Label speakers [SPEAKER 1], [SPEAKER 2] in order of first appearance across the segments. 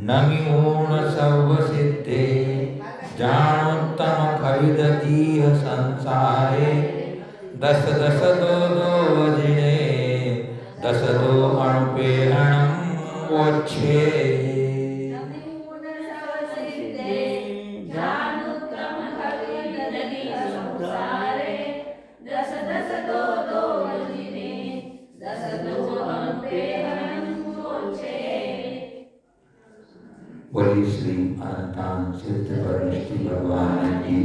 [SPEAKER 1] नमिमून सर्वसिद्धे जानोत्तम खविदतीह संसारे दस दस दो दो वजने दस दो अणुपेहणं वोच्छे बोली श्री अनंतान सिद्ध परमेष्टि भगवान की,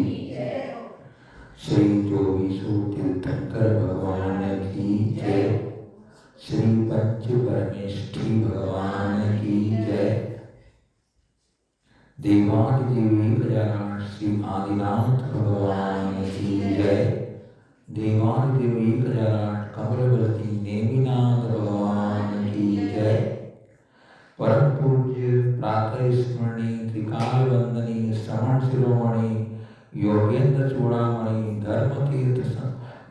[SPEAKER 1] श्री जोगीशु तीर्थंकर भगवान की जय, श्री पंच परमेष्टि भगवान की जय। देवादिदेवी गजानन श्री आदिनाथ भगवान की जय। देवादिदेवी गजानन कमलवती नेमिनाथ भगवान की जय। परम पूज्य प्रातः स्मरणीय त्रिकाल वंदनीय श्रवण शिरोमणि योगेंद्र चूड़ामणि धर्म तीर्थ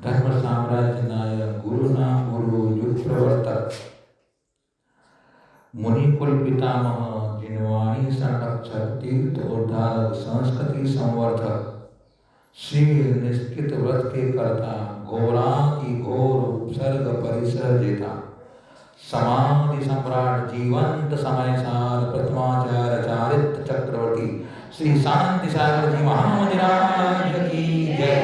[SPEAKER 1] धर्म साम्राज्य नायक गुरुनाम गुरु युग प्रवर्तक मुनि कुल पितामह जिनवाणी संरक्षक तीर्थ उद्धारक संस्कृति संवर्धक श्री निष्कृत व्रत के कर्ता घोराति घोर उपसर्ग परिसर जेता समाधि सम्राट जीवंत समय सार प्रथमाचार्य चारित्र चक्रवर्ती श्री शांति सागर जी महामंदिराज की जय।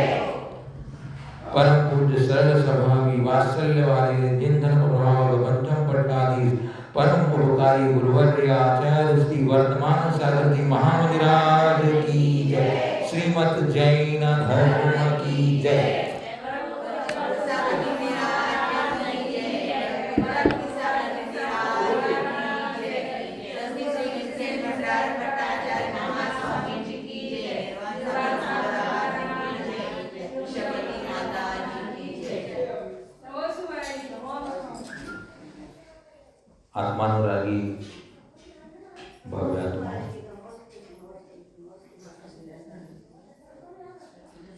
[SPEAKER 1] परम पूज्य सरल स्वभावी वात्सल्य वाले जिनधन प्रभाव पंचम पट्टाधीश परम उपकारी गुरुवर्य आचार्य श्री वर्तमान सागर जी महामंदिराज की जय। श्रीमद जैन धर्म की जय। आत्मानुरागी भव्यात्मा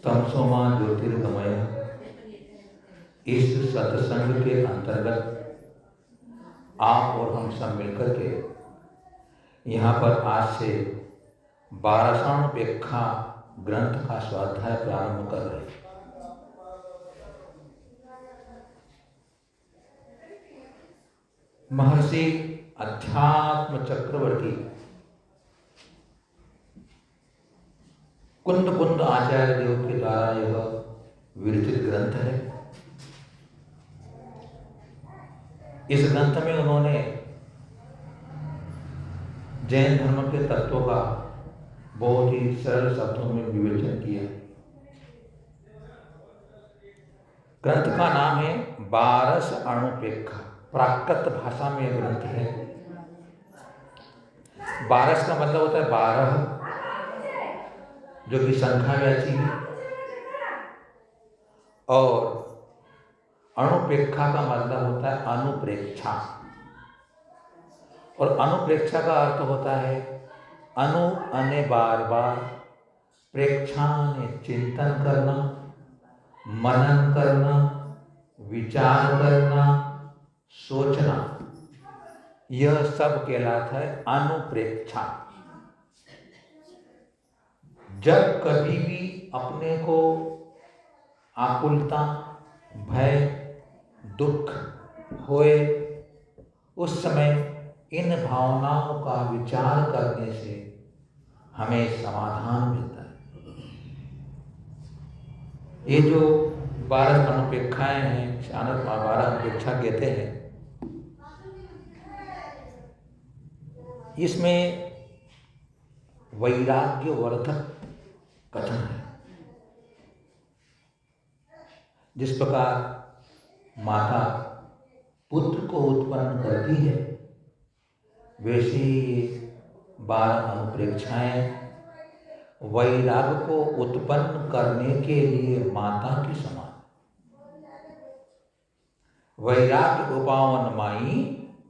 [SPEAKER 1] तमसोमा ज्योतिर्गमय इस सत्संग के अंतर्गत आप और हम सब मिलकर के यहाँ पर आज से 12पेक्षा ग्रंथ का स्वाध्याय प्रारंभ कर रहे हैं। महर्षि अध्यात्म चक्रवर्ती कुंद कुंद आचार्य देव के द्वारा यह विरचित ग्रंथ है। इस ग्रंथ में उन्होंने जैन धर्म के तत्वों का बहुत ही सरल शब्दों में विवेचन किया। ग्रंथ का नाम है 12 अणुपेक्षा। प्राकृत भाषा में यह ग्रंथ है। 12 का मतलब होता है 12, जो कि संख्यावाची है, और अणुपेक्षा का मतलब होता है अनुप्रेक्षा, और अनुप्रेक्षा का अर्थ होता है अनु अने बार बार, प्रेक्षा ने चिंतन करना, मनन करना, विचार करना, सोचना, यह सब कहलाता है अनुप्रेक्षा। जब कभी भी अपने को आकुलता, भय, दुख होए, उस समय इन भावनाओं का विचार करने से हमें समाधान मिलता है। ये जो 12 अनुपेक्षाएं हैं, 12 अनुपेक्षा कहते हैं, इसमें वैराग्यवर्धक कथन है। जिस प्रकार माता पुत्र को उत्पन्न करती है, वैसे ही 12 अनुप्रेक्षाएं वैराग को उत्पन्न करने के लिए माता की समान। वैराग्य उपावन माई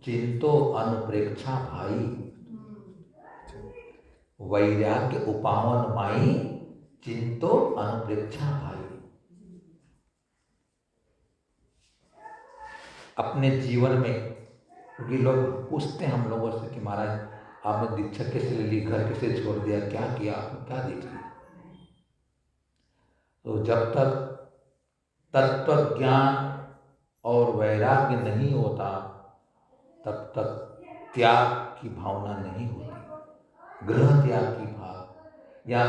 [SPEAKER 1] चिंतो अनुप्रेक्षा भाई। वैराग्य उपावन माई चिंतो अनुप्रेक्षा भाई। अपने जीवन में, क्योंकि लोग पूछते हैं हम लोगों से कि महाराज आपने दीक्षा कैसे ले ली, घर कैसे छोड़ दिया, क्या किया, आपने क्या देख लिया। तो जब तक तत्व ज्ञान और वैराग्य नहीं होता तब तक त्याग की भावना नहीं होती, गृह त्याग की भाव या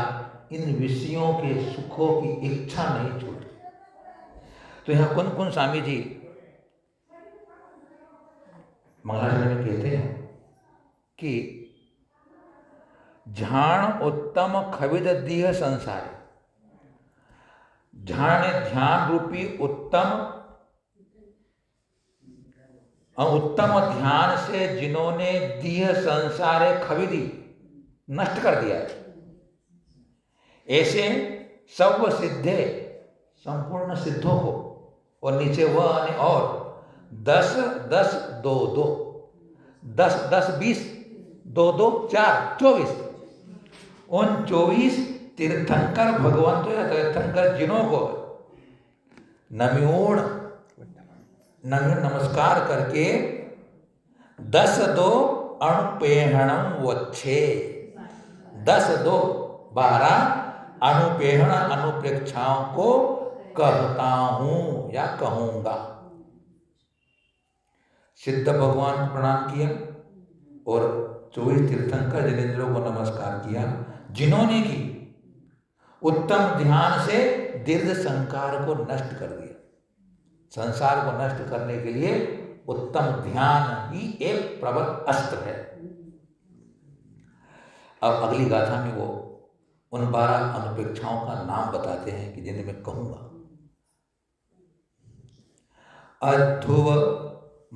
[SPEAKER 1] इन विषयों के सुखों की इच्छा नहीं छूटती। तो यहाँ कौन कौन स्वामी जी मंगलाचरण में कहते हैं कि झाण उत्तम खविद दीह संसार, झाण ध्यान रूपी उत्तम ध्यान से जिन्होंने दीह संसारे खविदी नष्ट कर दिया, ऐसे सब सिद्धे संपूर्ण सिद्धों को, और नीचे वह और 10 10 2 2 10 10 20 2 2 4 24 उन 24 तीर्थंकर भगवंतों या तीर्थंकर जिनों को नम्योण नमस्कार करके 10 2 अणुपेहणम वच्छे, 10 2 12 अणुपेहण अनुप्रेक्षाओं को कहता हूं या कहूंगा। सिद्ध भगवान को प्रणाम किया और 24 तीर्थंकर जिनेंद्रों को नमस्कार किया जिन्होंने की उत्तम ध्यान से दीर्घ संसार को नष्ट कर दिया। संसार को नष्ट करने के लिए उत्तम ध्यान ही एक प्रबल अस्त्र है। अब अगली गाथा में वो उन 12 अनुपेक्षाओं का नाम बताते हैं कि जिन्हें मैं कहूंगा। अध्रुव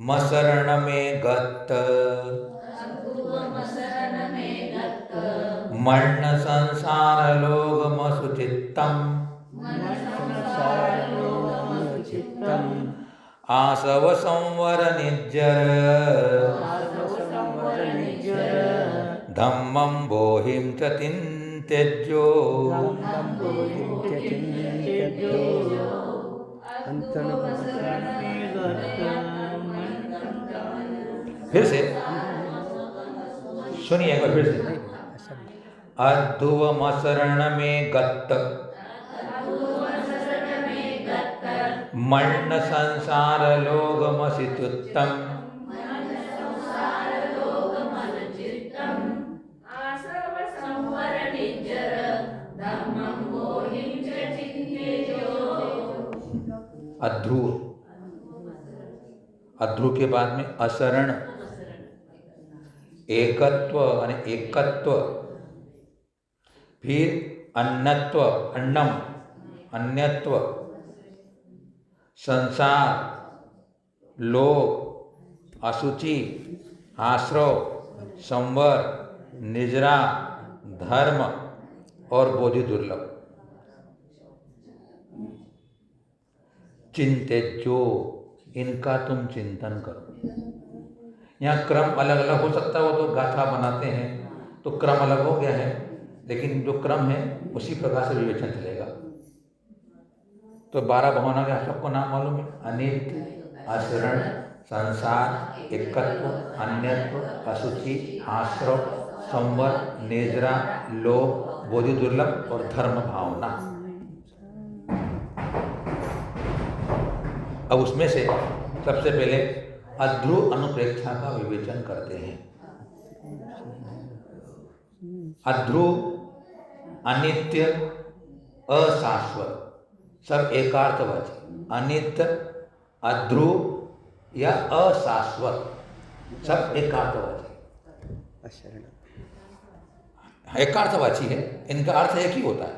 [SPEAKER 1] मसरण में गत मर्ण संसार लोग मसुचित्तम आसव संवर निज्जर धम्मं बोहिं च त्यज्यो। फिर से सुनिए एक बार फिर से। अध्रुवमसरण में गत मर्ण संसार लोगमसित्युत्तम अध्रुव, अध्रुव के बाद में असरण, एकत्व और एकत्व, फिर अन्नत्व, अन्नम, अन्यत्व, संसार, लोक, अशुचि, आश्रव, संवर, निजरा, धर्म और बोधि दुर्लभ। चिंतेज्यो, इनका तुम चिंतन करो। यहाँ क्रम अलग अलग हो सकता है, वो तो गाथा बनाते हैं तो क्रम अलग हो गया है, लेकिन जो क्रम है उसी प्रकार से विवेचन चलेगा। तो 12 भावना के सबको नाम मालूम है। अनित्य, असरण, संसार, एकत्व, अन्यत्व, अशुचि, आश्रव, संवर, नेजरा, लोभ, बोधि दुर्लभ और धर्म भावना। अब उसमें से सबसे पहले अध्रुव अनुप्रेक्षा का विवेचन करते हैं। अध्रुव, अनित्य, अशाश्वत, सब एकार्थवाची। अनित्य, अध्रुव या अशाश्वत सब एकार्थवाची, एकार्थवाची है। इनका अर्थ एक ही होता है।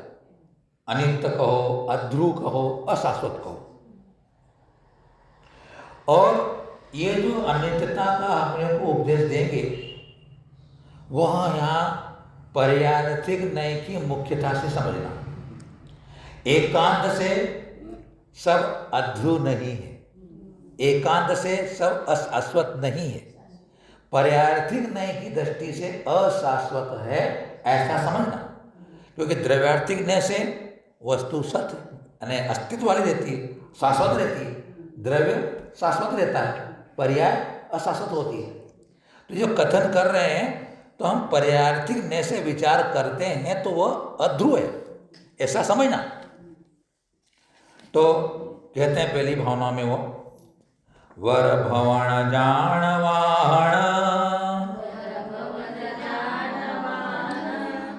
[SPEAKER 1] अनित्य कहो, अध्रुव कहो, अशाश्वत कहो। और ये जो अनित्यता का अपने को उपदेश देंगे वह यहाँ पर्यार्थिक नय की मुख्यता से समझना। एकांत से सब अध्रुव नहीं है, एकांत से सब अशाश्वत नहीं है, पर्यार्थिक नय की दृष्टि से अशाश्वत है, ऐसा समझना। क्योंकि द्रव्यार्थिक नय से वस्तु सत्य यानी अस्तित्व वाली रहती है, शाश्वत रहती है। द्रव्य शाश्वत रहता है, पर्याय अशाश्वत होती है। तो जो कथन कर रहे हैं तो हम पर्यार्थिक ने से विचार करते हैं तो वह अध्रुव है, ऐसा समझना। तो कहते हैं पहली भावना में वो वर भवन जानवाहन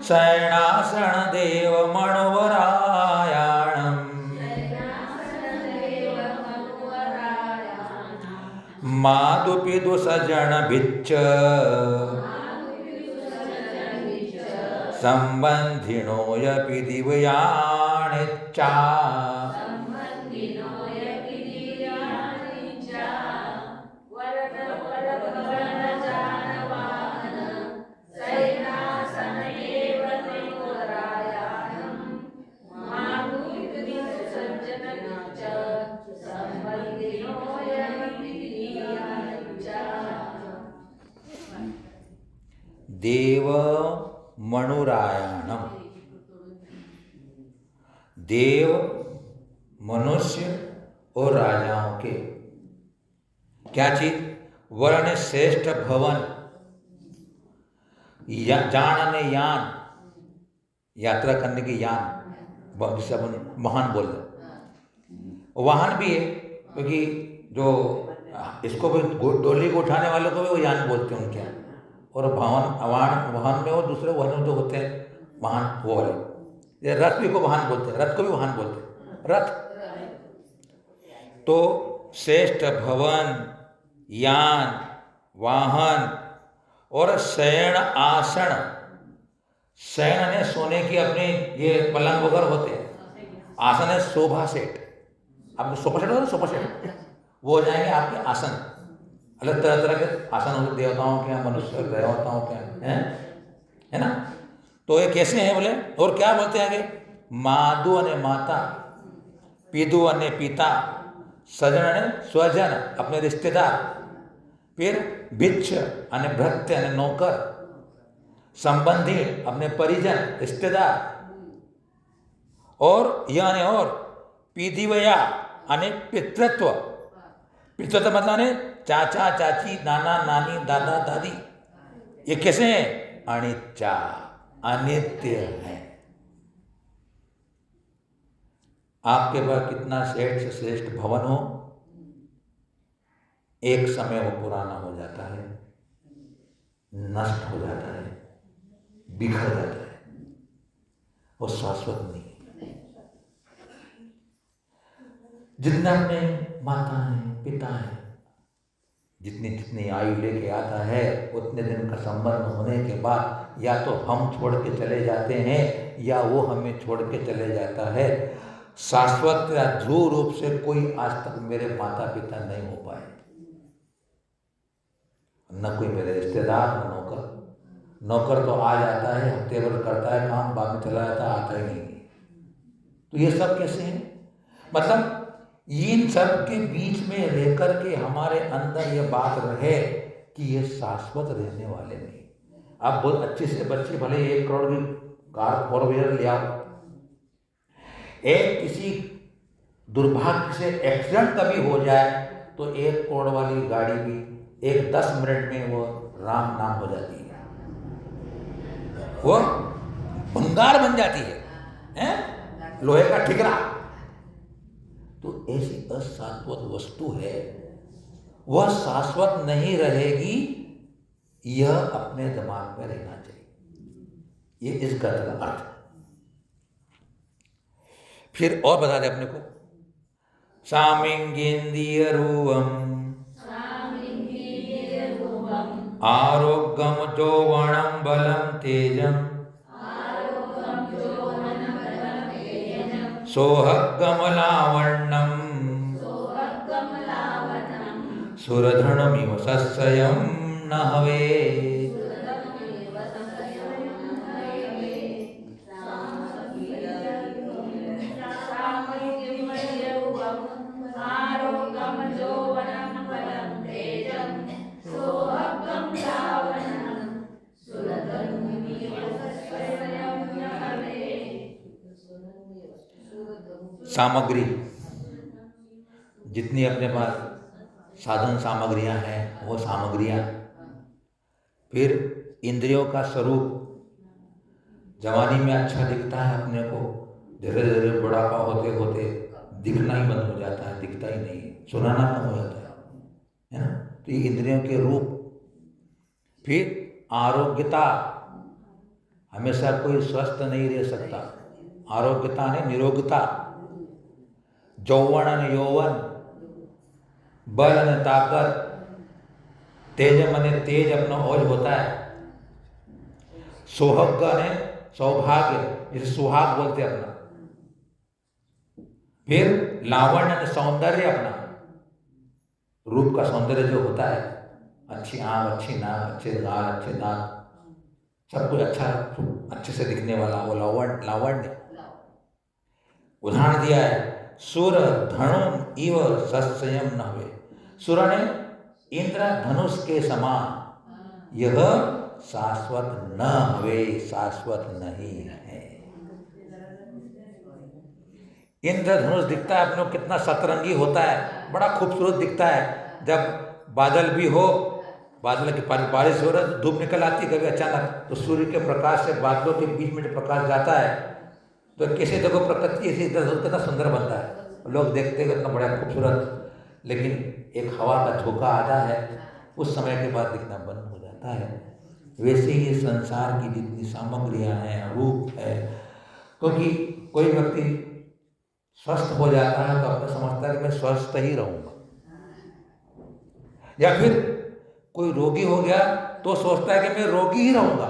[SPEAKER 1] शयनासन देव मणवरायाणम मादुपिदु सजन भिच्च संबंधिनो यपि दिव्यानिच्चा देव मणुरायणम। देव मनुष्य और राजाओं के क्या चीज? वर्ण श्रेष्ठ भवन, जानने यान, यात्रा करने की यान, जिसे अपन वाहन बोल रहे, वाहन भी है क्योंकि जो इसको भी डोली को उठाने वालों को भी वो यान बोलते हैं उनके यहाँ। और वाहन में वो दूसरे वाहन जो होते हैं वाहन वो वाले, ये रथ भी को वाहन बोलते हैं, रथ को भी वाहन बोलते हैं, रथ। तो श्रेष्ठ भवन, यान, वाहन और शयन आसन। शयन ने सोने की अपने ये पलंग वगैरह होते हैं, आसन है शोभा सेट। आपको सोफा सेट होता है, सोफा सेट वो हो जाएंगे आपके आसन। अलग तरह तरह के आसन होते, देवताओं के, मनुष्य देवताओं के हैं, है ना। तो ये कैसे हैं बोले, और क्या बोलते हैं आगे? मादु अने माता, पिदु अने पिता, सजन अने स्वजन अपने रिश्तेदार, फिर भिच्छ अने भृत्य अने नौकर, संबंधी अपने परिजन रिश्तेदार, और यह अने और पिदिवया अने पितृत्व। पितृत्व मतलब ने चाचा चाची, नाना नानी, दादा दादी। ये कैसे हैं? अनित्या, अनित्य है। आपके पास कितना श्रेष्ठ से श्रेष्ठ भवन हो, एक समय वो पुराना हो जाता है, नष्ट हो जाता है, बिखर जाता है, वो शाश्वत नहीं। जितने अपने माता हैं, पिता हैं, जितनी जितनी आयु लेके आता है उतने दिन का संबंध होने के बाद या तो हम छोड़ के चले जाते हैं या वो हमें छोड़ के चले जाता है। शाश्वत या ध्रुव रूप से कोई आज तक मेरे माता पिता नहीं हो पाए, न कोई मेरे रिश्तेदार, न नौकर। नौकर तो आ जाता है, हफ्ते भर करता है काम, बाद में चला जाता है, आता ही नहीं। तो ये सब कैसे हैं? मतलब इन सब के बीच में रहकर के हमारे अंदर ये बात रहे कि ये शाश्वत रहने वाले नहीं। आप बहुत अच्छे से बच्चे भले 1 करोड़ की कार 4 व्हीलर ले आओ, एक किसी दुर्भाग्य से एक्सीडेंट कभी हो जाए तो 1 करोड़ वाली गाड़ी भी एक 10 मिनट में वो राम नाम हो जाती है, वो भंगार बन जाती है? लोहे का ठिकरा। तो ऐसी अशाश्वत वस्तु है, वह शाश्वत नहीं रहेगी, यह अपने दिमाग में रहना चाहिए। ये इस गद्य का अर्थ है। फिर और बता दे अपने को, सामिंगेन्द्रिय रूपम आरोग्यम यौवनम बलम तेजम सोहगमलावण्यम सुरधर्णमिव सस्यं न हवे। सामग्री, जितनी अपने पास साधन सामग्रियां हैं वो सामग्रियां, फिर इंद्रियों का स्वरूप जवानी में अच्छा दिखता है अपने को, धीरे धीरे बुढ़ापा होते होते दिखना ही बंद हो जाता है, दिखता ही नहीं है, सुनाना कम हो जाता है ना। तो ये इंद्रियों के रूप। फिर आरोग्यता, हमेशा कोई स्वस्थ नहीं रह सकता। आरोग्यता ने निरोगता, यौवन ने यौवन, बल ने ताकत, तेज मने तेज अपना ओज होता है। सौभाग्य ने सौभाग्य, जिसे सुहाग बोलते अपना। फिर लावण्य ने सौंदर्य, अपना रूप का सौंदर्य जो होता है, अच्छी आंख, अच्छी नाक, अच्छे गाल, अच्छे दांत, सब कुछ अच्छा, अच्छे से दिखने वाला, वो लावण्य। उदाहरण दिया है, सुर धनु इव सस्यम नवे। सुर ने इंद्र धनुष के समान, यह शाश्वत न हवे, शाश्वत नहीं है। इंद्र धनुष दिखता है अपने को कितना सतरंगी होता है, बड़ा खूबसूरत दिखता है। जब बादल भी हो, बादल की बारिश हो रहा है, धूप निकल आती कभी अचानक, तो सूर्य के प्रकाश से बादलों के बीच में जो प्रकाश जाता है, तो कैसे देखो प्रकृति ऐसी कितना सुंदर बनता है, लोग देखते हैं कितना बड़ा खूबसूरत। लेकिन एक हवा का झोंका आता है, उस समय के बाद दिखना बंद हो जाता है। वैसे ही संसार की जितनी सामग्रियां हैं, रूप है, क्योंकि कोई व्यक्ति स्वस्थ हो जाता है तो अपने समझता है कि मैं स्वस्थ ही रहूंगा, या फिर कोई रोगी हो गया तो सोचता है कि मैं रोगी ही रहूंगा।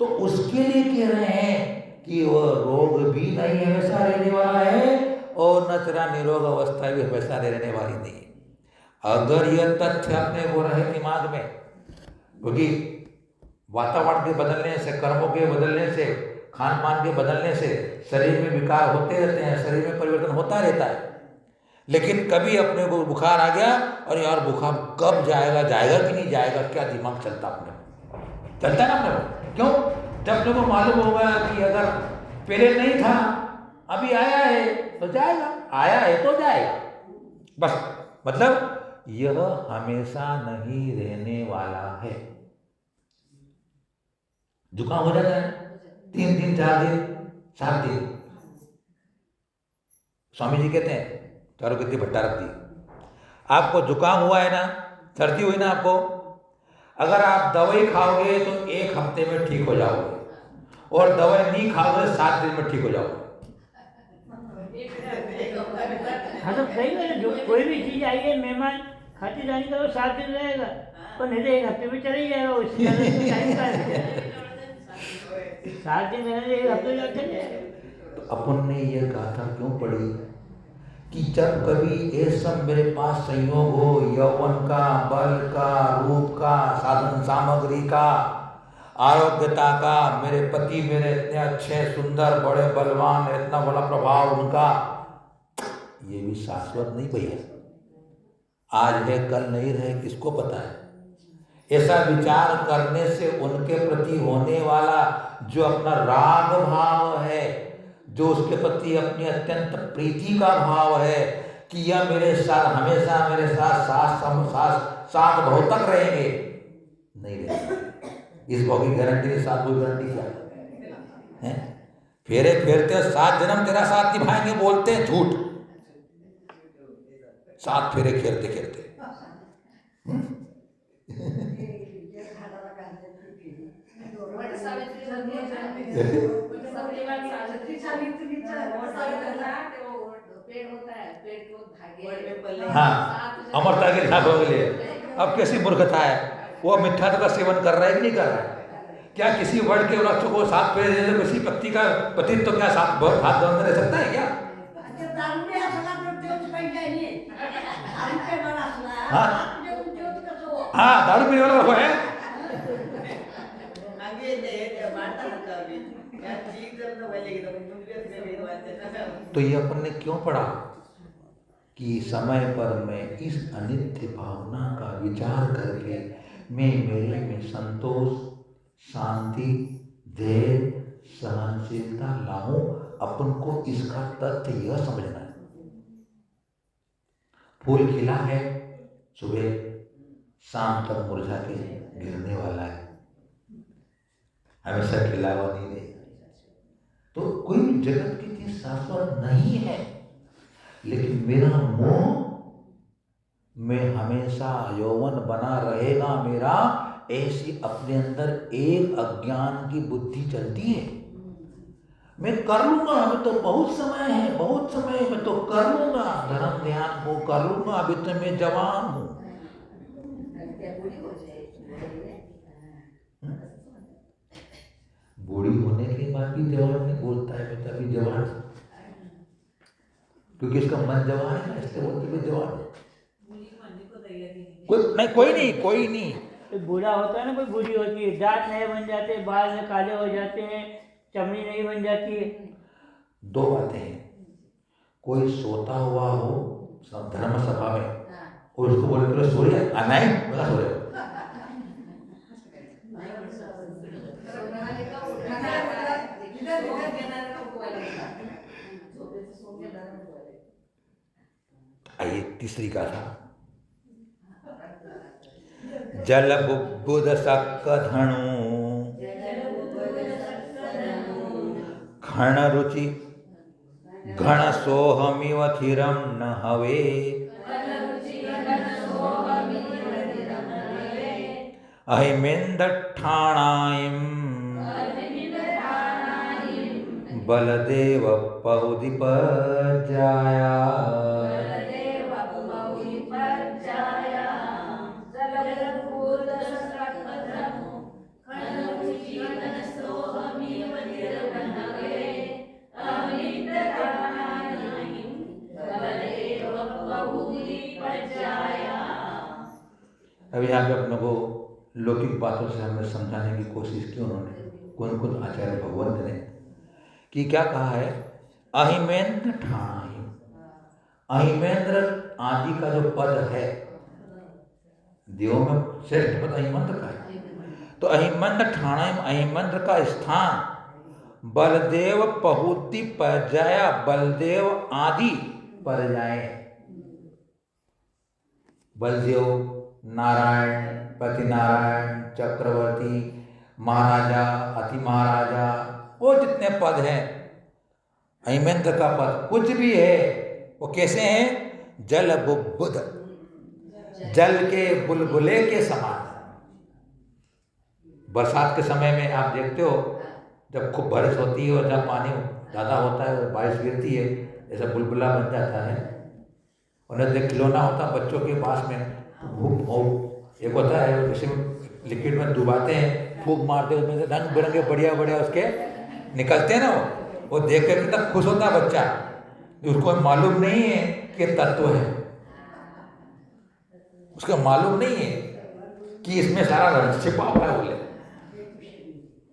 [SPEAKER 1] तो उसके लिए कह रहे हैं कि वह रोग भी नहीं हमेशा रहने वाला है, और न तेरा निरोग अवस्था भी हमेशा रहने वाली नहीं है। अगर यह तथ्य अपने को रहे दिमाग में, क्योंकि वातावरण के बदलने से, कर्मों के बदलने से, खान पान के बदलने से शरीर में विकार होते रहते हैं, शरीर में परिवर्तन होता रहता है। लेकिन कभी अपने को बुखार आ गया, और यार बुखार कब जाएगा, जाएगा कि नहीं जाएगा, क्या दिमाग चलता अपने चलता है ना अपने को। क्यों? जब अपने को मालूम होगा कि अगर पहले नहीं था, अभी आया है तो जाएगा, आया है तो जाएगा, बस। मतलब यह हमेशा नहीं रहने वाला है। जुकाम हो जाता है 3 दिन, 4 दिन, 7 दिन। स्वामी जी कहते हैं, चारों कितनी भट्टा रख दी, आपको जुकाम हुआ है ना, सर्दी हुई ना आपको, अगर आप दवाई खाओगे तो 1 हफ्ते में ठीक हो जाओगे, और दवाई नहीं खाओगे 7 दिन में ठीक हो जाओगे।
[SPEAKER 2] हाँ तो सही है, जो कोई भी चीज आएगी मेहमान खाती जाने का, वो 7 दिन रहेगा, और नहीं तो 1 हफ्ते में चले ही जाएगा। उससे टाइम का 7 दिन रहने 1 हफ्ते में चले जाएगा।
[SPEAKER 1] तो अपन ने ये गाथा क्यों पढ़ी कि जब कभी ऐसा मेरे पास संयोग हो, यौवन का, बल का, रूप का, साधन सामग्री का, आरोग्यता का, मेरे पति मेरे इतने अच्छे सुंदर बड़े बलवान, इतना बड़ा प्रभाव उनका, ये भी शाश्वत नहीं भैया। आज है कल नहीं रहे, किसको पता है। ऐसा विचार करने से उनके प्रति होने वाला जो अपना राग भाव है, जो उसके प्रति अपनी अत्यंत प्रीति का भाव है कि यह मेरे साथ हमेशा मेरे साथ बहुत तक रहेंगे, नहीं रहेंगे। इस भाव की गारंटी के साथ कोई गारंटी क्या है? फेरे फेरते 7 जन्म तेरा साथ निभाएंगे, बोलते हैं झूठ। 7 फेरे खेलते खेलते हाँ, अमरता के साथ हो गए। अब कैसी मूर्खता है, वो मिठ्ठा का सेवन कर रहा है कि नहीं कर रहा है? क्या किसी वर्ड के वृक्ष को 7 पेड़ देने, किसी पत्ती का पति तो क्या 7 हाथ बंद रह सकता है क्या? हाँ, दारू पीने वाला वो है। तो ये अपन ने क्यों पढ़ा कि समय पर मैं इस अनित्य भावना का विचार करके मैं मेरे में संतोष, शांति, धैर्य, सहनशीलता लाऊं। अपन को इसका तथ्य यह समझना है, फूल खिला है, सुबह शाम तक मुरझा के गिरने वाला है। हमेशा खिला हुआ नहीं रहेगा। तो कोई भी जगत की चीज शाश्वत नहीं है, लेकिन मेरा मोह में हमेशा यौवन बना रहेगा मेरा, ऐसी अपने अंदर एक अज्ञान की बुद्धि चलती है। मैं कर लूंगा, अभी तो बहुत समय है, बहुत समय है, मैं तो कर लूंगा, धर्म ध्यान को कर लूंगा, अभी तो मैं जवान हूं। बूढ़ी होने के बाद भी जवान नहीं बोलता है, मैं तो अभी जवान, क्योंकि इसका मन जवान है ना, इसलिए बोलते मैं जवान है। कोई नहीं।
[SPEAKER 2] तो बूढ़ा होता है ना, कोई बूढ़ी होती है, दांत नए बन जाते हैं, बाल में काले हो जाते हैं, चमड़ी नहीं बन जाती है।
[SPEAKER 1] दो बातें हैं, कोई सोता हुआ हो धर्म सभा में और उसको बोले सो रहे, नहीं बोला सो रहे, आइए तीसरी का था, जल बुद्ध सक धनु खण रुचि घण सोहमिव थिरम न हवे, अहिमेन्द्र ठाणाइम बलदेव पहुदिपजाया। अब यहाँ पे अपने को लौकिक बातों से हमें समझाने की कोशिश की उन्होंने, कौन आचार्य भगवंत ने, कि क्या कहा है, अहिमेन्द्र ठाणाइम। अहिमेन्द्र आदि का जो पद है, देव में श्रेष्ठ पद अहिमंत्र का है, तो अहिमंत्र ठाणाइम, अहिमंत्र का स्थान बलदेव पहुति परजाया, बलदेव आदि परजाए। बलदेव, नारायण, पति नारायण, चक्रवर्ती, महाराजा, अति महाराजा, वो जितने पद हैं, अहिमेन्द्र का पद कुछ भी है, वो कैसे हैं, जल बुद्ध, जल के बुलबुले के समान। बरसात के समय में आप देखते हो, जब खूब बारिश होती है और जब पानी ज़्यादा होता है और बारिश गिरती है, ऐसा बुलबुला बन जाता है। और न खिलौना होता है बच्चों के पास में, एक होता है उसे लिक्विड में डुबाते हैं, फूंक मारते हैं, उसमें से रंग बिरंगे बढ़िया बढ़िया उसके निकलते हैं ना, वो देख कर कितना खुश होता है बच्चा, उसको मालूम नहीं है कि तत्व है, उसको मालूम नहीं है कि इसमें सारा रंग छिपा हुआ है। बोले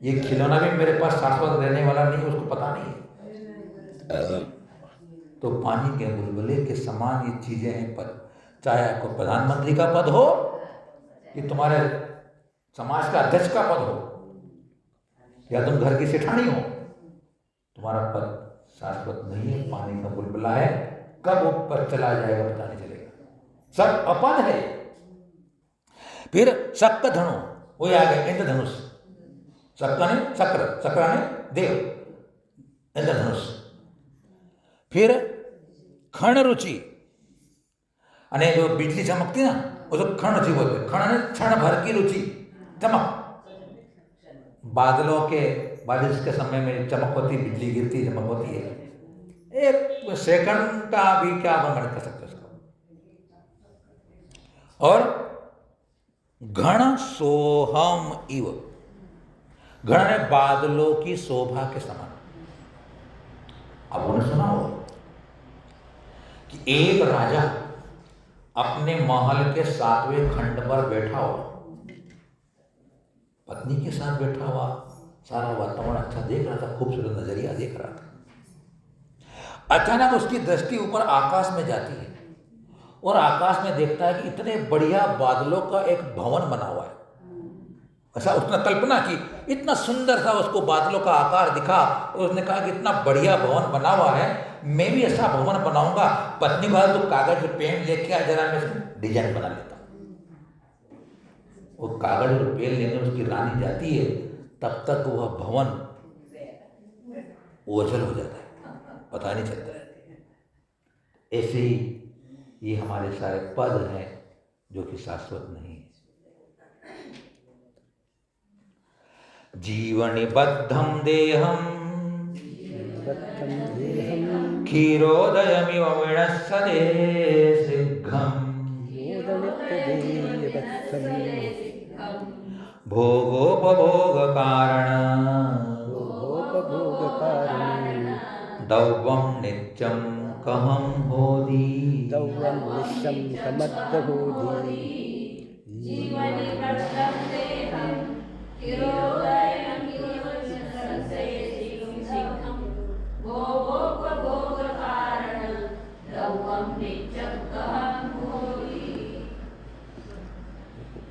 [SPEAKER 1] ये खिलौना भी मेरे पास शाश्वत रहने वाला नहीं, उसको पता नहीं है। तो पानी के बुलबुले के समान ये चीजें हैं पद, चाहे आपको प्रधानमंत्री का पद हो कि तुम्हारे समाज का अध्यक्ष का पद हो या तुम घर की सेठानी हो, तुम्हारा पद शाश्वत नहीं है, पानी का बुलबुला है, कब ऊपर चला जाएगा पता नहीं चलेगा, सब अपद है। फिर शक्र धनु, वही आ गया इंद्रधनुष, शक्र ने चक्र, चक्र ने देव, इंद्रधनुष। फिर खण रुचि, अने जो बिजली चमकती ना उसको खण रुचि बोलते, खण ने क्षण भर की रुचि, चमक, बादलों के बारिश के समय में चमक होती, बिजली गिरती, चमक होती है, एक सेकंड का भी क्या वर्णन कर सकते उसको। और घण सोहम इव, घण ने बादलों की शोभा के समान। अब उन्होंने सुना हो कि एक राजा अपने महल के 7वें खंड पर बैठा हुआ, पत्नी के साथ बैठा हुआ, सारा वातावरण अच्छा देख रहा था, खूबसूरत नजरिया देख रहा था। अचानक उसकी दृष्टि ऊपर आकाश में जाती है और आकाश में देखता है कि इतने बढ़िया बादलों का एक भवन बना हुआ है। ऐसा उसने कल्पना की, इतना सुंदर सा उसको बादलों का आकार दिखा और उसने कहा कि इतना बढ़िया भवन बना हुआ है, मैं भी ऐसा भवन बनाऊंगा। पत्नी को तो कागज पेन लेके आ, जरा मैं डिजाइन बना लेता हूँ। वो कागज और पेन लेने उसकी रानी जाती है, तब तक वह भवन ओझल हो जाता है, पता नहीं चलता है। ऐसे ही ये हमारे सारे पद हैं जो कि शाश्वत नहीं है। जीवनिबद्धं देहं क्षीरोदयमिव विनश्यते शीघ्रम् भोगोपभोगकारण दौवं नित्यं कहं होदी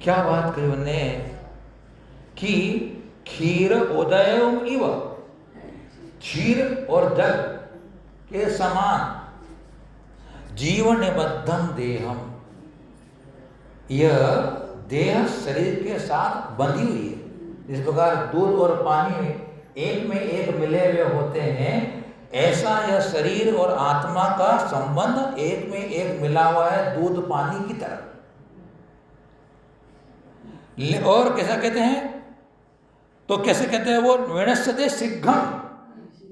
[SPEAKER 1] क्या बात कही उन्होंने कि क्षीर उदयम इव, क्षीर और जल के समान जीवन निबद्धम देहम, यह देह शरीर के साथ बंधी हुई है। इस प्रकार दूध और पानी एक में एक मिले हुए होते हैं, ऐसा यह शरीर और आत्मा का संबंध एक में एक मिला हुआ है दूध पानी की तरह। और कैसा कहते हैं, तो कैसे कहते हैं वो, विनश्यते शीघ्रम,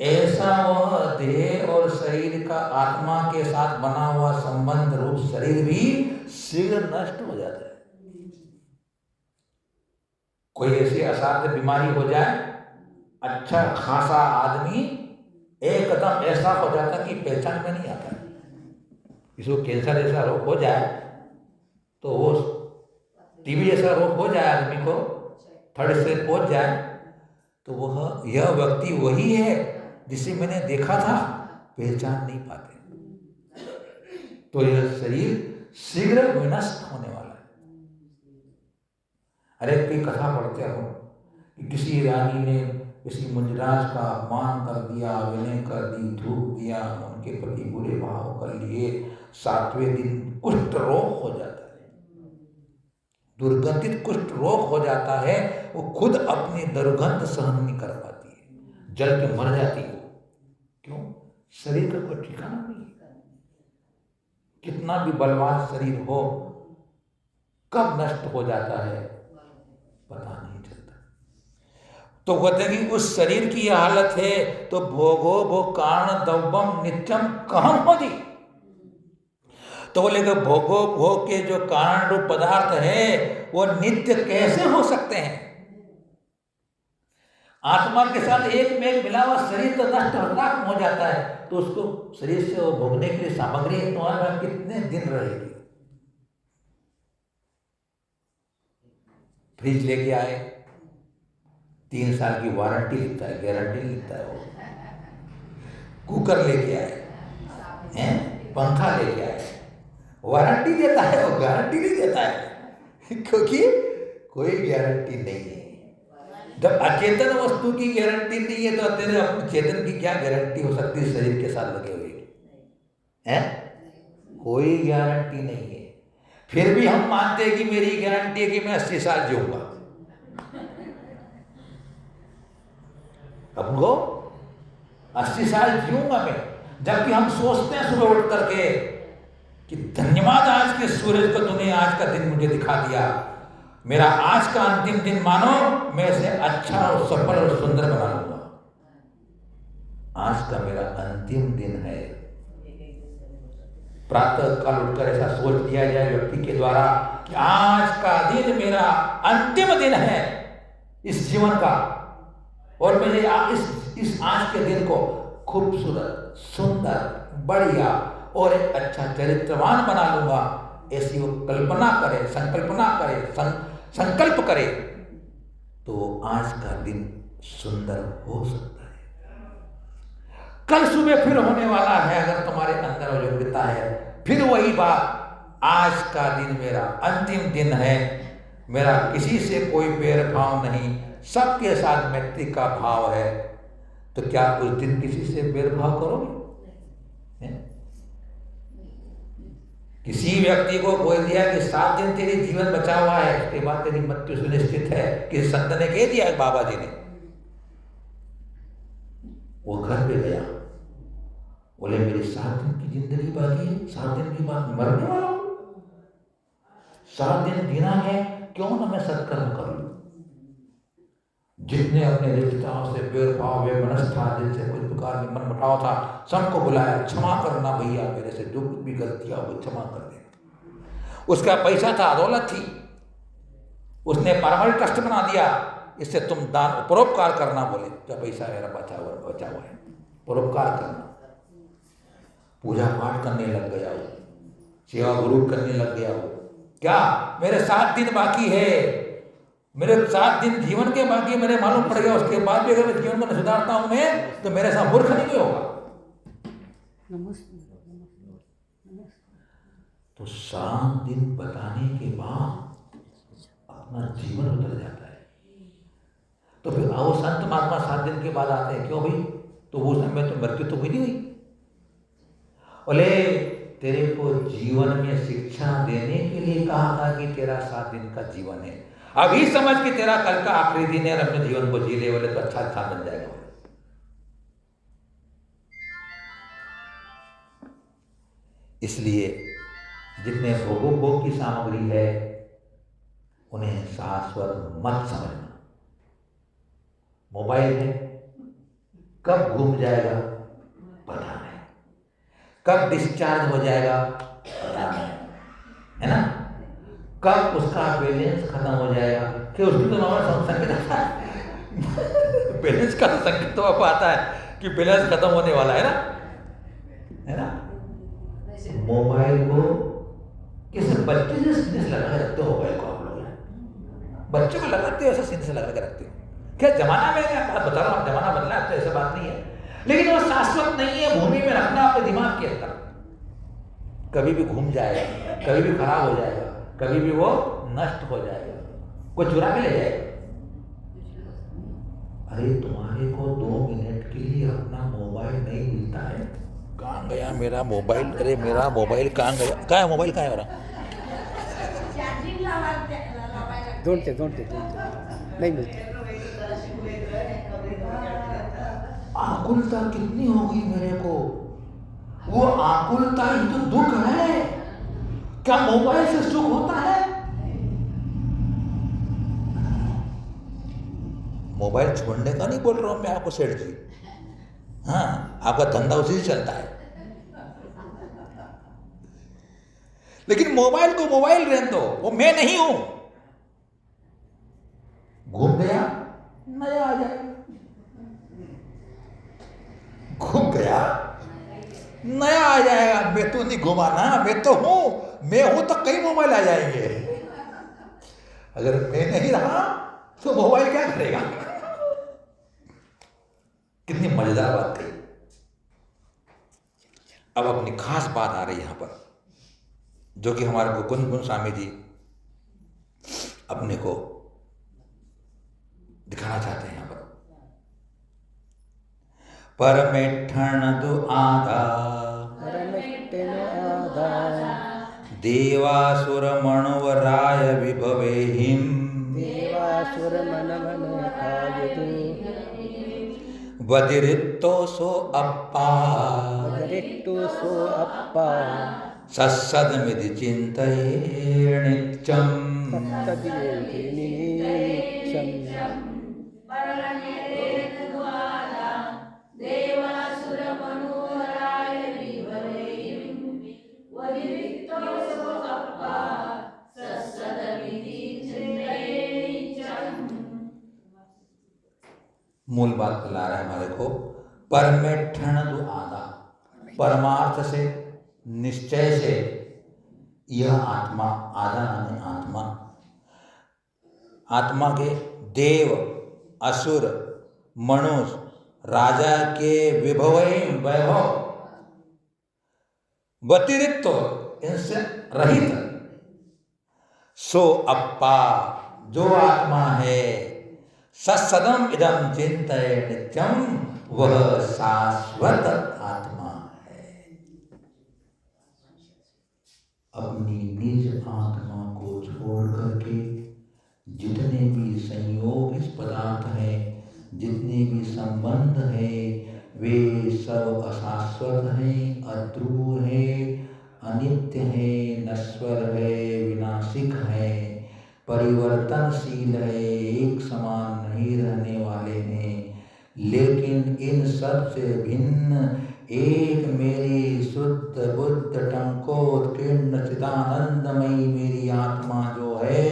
[SPEAKER 1] ऐसा वह देह और शरीर का आत्मा के साथ बना हुआ संबंध रूप शरीर भी शीघ्र नष्ट हो जाता है। कोई ऐसी असाध्य बीमारी हो जाए, अच्छा खासा आदमी एकदम ऐसा हो जाता कि पहचान में नहीं आता। इसको कैंसर जैसा रोग हो जाए, तो वो टीबी जैसा रोग हो जाए, आदमी को थर्ड स्टेज पहुंच जाए, तो वह यह व्यक्ति वही है जिसे मैंने देखा था, पहचान नहीं पाते। तो यह शरीर शीघ्र विनष्ट होने वाला है। अरे कोई कथा पढ़ते हो कि किसी रानी ने किसी मुंजराज का अपमान कर दिया, विनय कर दी, धूप दिया, उनके प्रति बुरे भाव कर लिए, 7वें दिन कुष्ठ रोग हो जाता है, दुर्गंधित कुष्ठ रोग हो जाता है। वो खुद अपनी दुर्गंध सहन नहीं कर पाती है, जल के मर जाती है। क्यों? शरीर का कोई ठिकाना नहीं है। कितना भी बलवान शरीर हो, कब नष्ट हो जाता है पता नहीं चलता। तो कहते हैं कि उस शरीर की यह हालत है, तो भोगो भोग कारण दौवम नित्यम कहम होती। तो बोले कि भोगो भोग के जो कारण रूप पदार्थ है वो नित्य कैसे हो सकते हैं? आत्मा के साथ एक में एक मिला हुआ शरीर तो नष्ट हो जाता है, तो उसको शरीर से वो भोगने के लिए सामग्री तुम्हारे कितने दिन रहेगी? फ्रिज लेके आए, 3 साल की वारंटी लिखता है, गारंटी लिखता है। वो कुकर लेके आए हैं, पंखा लेके आए, वारंटी देता है, वो गारंटी नहीं देता है क्योंकि कोई गारंटी नहीं है। जब अचेतन वस्तु की गारंटी नहीं है तो तेरे अपने चेतन की क्या गारंटी हो सकती है? शरीर के साथ लगे हुए हैं, कोई गारंटी नहीं है। फिर भी हम मानते हैं कि मेरी गारंटी है कि मैं 80 साल जीऊंगा। हमको 80 साल जीऊंगा मैं, जबकि हम सोचते हैं सुबह उठ करके कि धन्यवाद आज के सूरज को, तूने आज का दिन मुझे दिखा दिया, मेरा आज का अंतिम दिन मानो मैं इसे अच्छा और सफल और सुंदर बना लूंगा। आज का मेरा अंतिम दिन है। प्रातः काल उठकर ऐसा सोच लिया जाए व्यक्ति के द्वारा कि आज का दिन मेरा अंतिम दिन है इस जीवन का, और मैं इस आज के दिन को खूबसूरत, सुंदर, बढ़िया और एक अच्छा चरित्रवान बना लूंगा। ऐसी वो कल्पना करे, संकल्प करे, तो आज का दिन सुंदर हो सकता है। कल सुबह फिर होने वाला है, अगर तुम्हारे अंदर योग्यता है, फिर वही बात, आज का दिन मेरा अंतिम दिन है, मेरा किसी से कोई बैर भाव नहीं, सबके साथ मैत्री का भाव है, तो क्या उस दिन किसी से बैर भाव करोगे? किसी व्यक्ति को बोल दिया कि 7 दिन तेरी जीवन बचा हुआ है, उसके बाद तेरी मृत्यु सुनिश्चित है, किसी संत ने कह दिया बाबा जी ने, वो घर पे गया, बोले मेरी 7 दिन की जिंदगी बाकी है, 7 दिन के बाद मरने वाला हूं, 7 दिन जीना है, क्यों ना मैं सत्कर्म कर लूं। जितने अपने रिश्तेदारों से बेरभाव बेमनस था, जिनसे कुछ प्रकार की मनमुटाव था, सबको बुलाया, क्षमा करना भैया, मेरे से जो कुछ भी गलतियां हो क्षमा कर देना। उसका पैसा था, दौलत थी, उसने पारंपरिक ट्रस्ट बना दिया, इससे तुम दान परोपकार करना, बोले क्या पैसा मेरा बचा हुआ है, परोपकार करना। पूजा पाठ करने लग गया हो, सेवा गुरु करने लग गया हो। क्या मेरे 7 दिन बाकी है, मेरे 7 दिन जीवन के बाकी, मेरे मालूम पड़ गया, उसके बाद भी अगर मैं जीवन को नहीं सुधारता हूं मैं, तो मेरे साथ मूर्ख नहीं होगा। तो 7 दिन बताने के बाद अपना जीवन उतर जाता है। तो फिर आओ संत महात्मा 7 दिन के बाद आते हैं, क्यों भाई, तो वो समय तो मृत्यु तो हुई नहीं हुई। बोले तेरे को जीवन में शिक्षा देने के लिए कहा था कि तेरा 7 दिन का जीवन है, अभी समझ कि तेरा कल का आखिरी दिन है, अपने जीवन को जी ले, बोले तो अच्छा अच्छा बन जाएगा। इसलिए जितने भोग की सामग्री है उन्हें शाश्वत मत समझना। मोबाइल है, कब घूम जाएगा पता नहीं, कब डिस्चार्ज हो जाएगा पता नहीं, है ना, कब उसका बैलेंस खत्म हो जाएगा, कि उसकी तो नॉर्मल संकेत आता है बैलेंस का संकेत तो आपको आता है कि बैलेंस खत्म होने वाला है ना। मोबाइल को किसी बच्चे से सीने से लगा के रखते हो, मोबाइल को आप लोग बच्चे को लगाते हो ऐसा सीने से लगा के रखते हो। क्या जमाना में बता रहा हूँ, जमाना बदला, अब तो ऐसा बात नहीं है, लेकिन वो शाश्वत नहीं है। भूमि में रखना अपने दिमाग के अंदर, कभी भी घूम जाएगा, कभी भी खराब हो जाएगा, कभी भी वो नष्ट हो जाएगा, कोई चुरा के ले जाएगा। अरे तुम्हारे को 2 मिनट के लिए अपना मोबाइल नहीं मिलता है, कहाँ गया मेरा मोबाइल, अरे मेरा मोबाइल कहाँ गया, कहाँ है मोबाइल, कहाँ है मेरा,
[SPEAKER 3] ढूंढते नहीं मिलते।
[SPEAKER 1] आकुलता कितनी हो गई मेरे को, वो आकुलता ही तो दुख है। क्या मोबाइल से सुख होता है? मोबाइल छोड़ने का नहीं बोल रहा हूं मैं आपको सेठ जी, हाँ आपका धंधा उसी से चलता है, लेकिन मोबाइल को मोबाइल रहने दो, वो मैं नहीं हूं। घूम गया नया आ जाएगा, घूम गया नया आ जाएगा। मैं तो नहीं घुमा ना, मैं तो हूं, मैं हूं तो कई मोबाइल आ जाएंगे। अगर मैं नहीं रहा तो मोबाइल क्या करेगा। कितनी मजेदार बात कही। अब अपनी खास बात आ रही यहां पर, जो कि हमारे गुण स्वामी जी अपने को दिखाना चाहते हैं यहां पर। परमेठण दु आधा देवासुर मणुवराय विभवेहिं वदिरित्तो सो अप्पा सत्सदमिति चिन्तये नित्यम्। मूल बात ला रहा है हमारे को, परमेठण दु आधा, परमार्थ से निश्चय से यह आत्मा, आधा नाम आत्मा, आत्मा के देव असुर मनुष्य राजा के वैभव व्यतिरिक्त, इनसे रहित, सो अप्पा जो आत्मा है, सत्सदम इदम चिंतये नित्यम, वह शाश्वत आत्मा है। अपनी निज आत्मा को छोड़ करके जितने भी संयोग इस पदार्थ है, जितने भी संबंध है, वे सब अशाश्वत हैं, अध्रुव हैं, अनित्य हैं, नश्वर है, विनाशिक है, परिवर्तनशील है, एक समान नहीं रहने वाले हैं। लेकिन इन सब से भिन्न एक मेरी शुद्ध बुद्ध टंकोत्कीर्ण चिदानंदमयी मेरी आत्मा जो है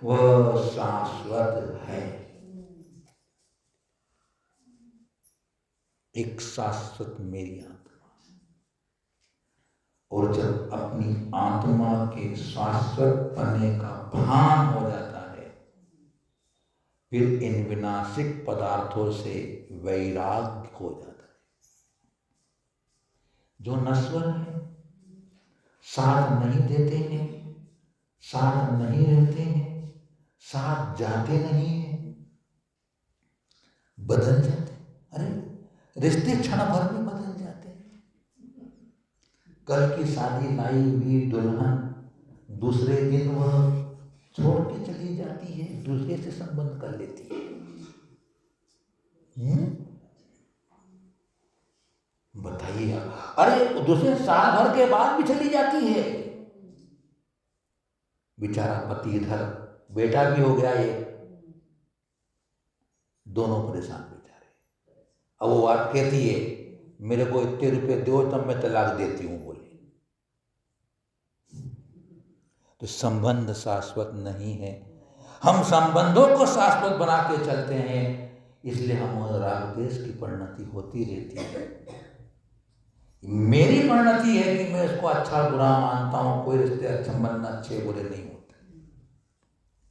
[SPEAKER 1] वह शाश्वत है। एक शाश्वत मेरी आत्मा। और जब अपनी आत्मा के शाश्वत पने का भान हो जाता है, फिर इन विनाशिक पदार्थों से वैराग्य हो जाता है। जो नश्वर है, साथ नहीं देते हैं, साथ नहीं रहते हैं, साथ जाते नहीं हैं, बदल जाते। अरे रिश्ते क्षण भर में बदल जाते हैं। कल की शादी लाई हुई दुल्हन दूसरे दिन वह छोड़ के चली जाती है, दूसरे से संबंध कर लेती है। बताइए, अरे दूसरे साल भर के बाद भी चली जाती है। बेचारा पति इधर, बेटा भी हो गया ये, दोनों परेशान बेचारे। अब वो बात कहती है मेरे को इतने रुपए दो तब मैं तलाक देती हूं, बोले। तो संबंध शाश्वत नहीं है। हम संबंधों को शाश्वत बना के चलते हैं, इसलिए हम राग द्वेष की परिणति होती रहती है। मेरी परिणति है कि मैं इसको अच्छा बुरा मानता हूं। कोई रिश्ते संबंध अच्छे बुरे नहीं होते।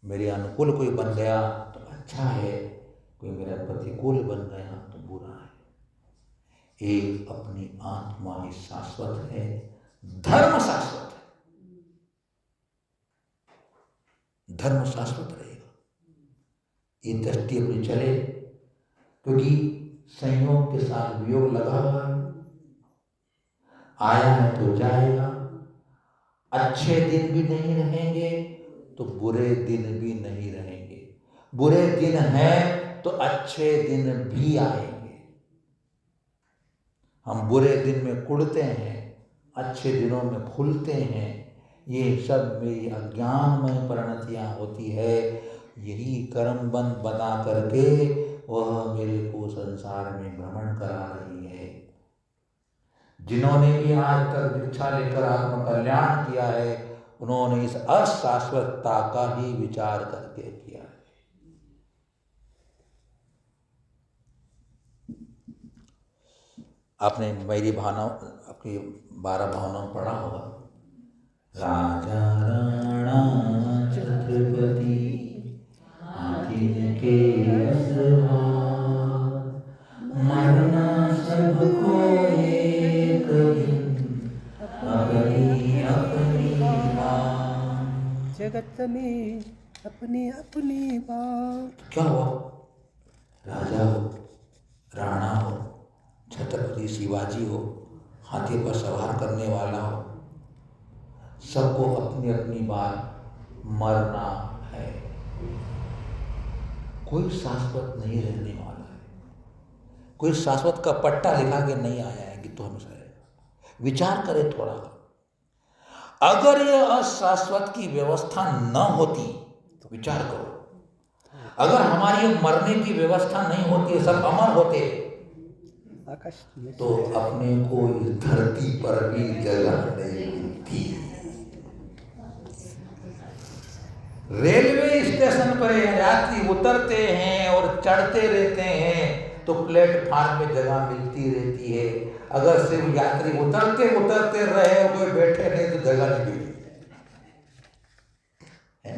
[SPEAKER 1] मेरे अनुकूल कोई बन गया तो अच्छा है, कोई मेरा प्रतिकूल बन गया तो बुरा है। एक अपनी आत्मा ही शाश्वत है, धर्म शाश्वत है, धर्म शाश्वत रहेगा। ये दृष्टि अपनी चले, क्योंकि संयोग के साथ वियोग लगा हुआ है। आया है तो जाएगा। अच्छे दिन भी नहीं रहेंगे तो बुरे दिन भी नहीं रहेंगे। बुरे दिन हैं तो अच्छे दिन भी आएंगे। हम बुरे दिन में कुढ़ते हैं, अच्छे दिनों में फूलते हैं। ये सब मेरी अज्ञानमय परिणतियां होती है। यही कर्म बंध बना करके वह मेरे को संसार में भ्रमण करा रही है। जिन्होंने भी आज तक दीक्षा लेकर आत्म कल्याण किया है, उन्होंने इस अशाश्वतता का ही विचार करके किया है। आपने मेरी भावनाओं, आपकी 12 भावनाओं पढ़ा होगा। राजा राणा छत्रपति हाथी के असवार, मरना सबको एक दिन, अपनी अपनी बात।
[SPEAKER 3] जगत में अपनी अपनी बात।
[SPEAKER 1] क्या हुआ? राजा हो, राणा हो, छत्रपति शिवाजी हो, हाथी पर सवार करने वाला हो, सबको अपनी अपनी बार मरना है। कोई शाश्वत नहीं रहने वाला है। कोई शाश्वत का पट्टा लिखा के नहीं आया है कि तो हमेशा रहेगा। विचार करें थोड़ा। अगर यह अशाश्वत की व्यवस्था न होती तो विचार करो, अगर हमारी मरने की व्यवस्था नहीं होती, सब अमर होते, तो अपने को इस धरती पर भी जगह नहीं मिलती। रेलवे स्टेशन पर यात्री उतरते हैं और चढ़ते रहते हैं तो प्लेटफार्म में जगह मिलती रहती है। अगर सिर्फ यात्री उतरते उतरते रहे और कोई बैठे नहीं तो जगह नहीं मिलती है।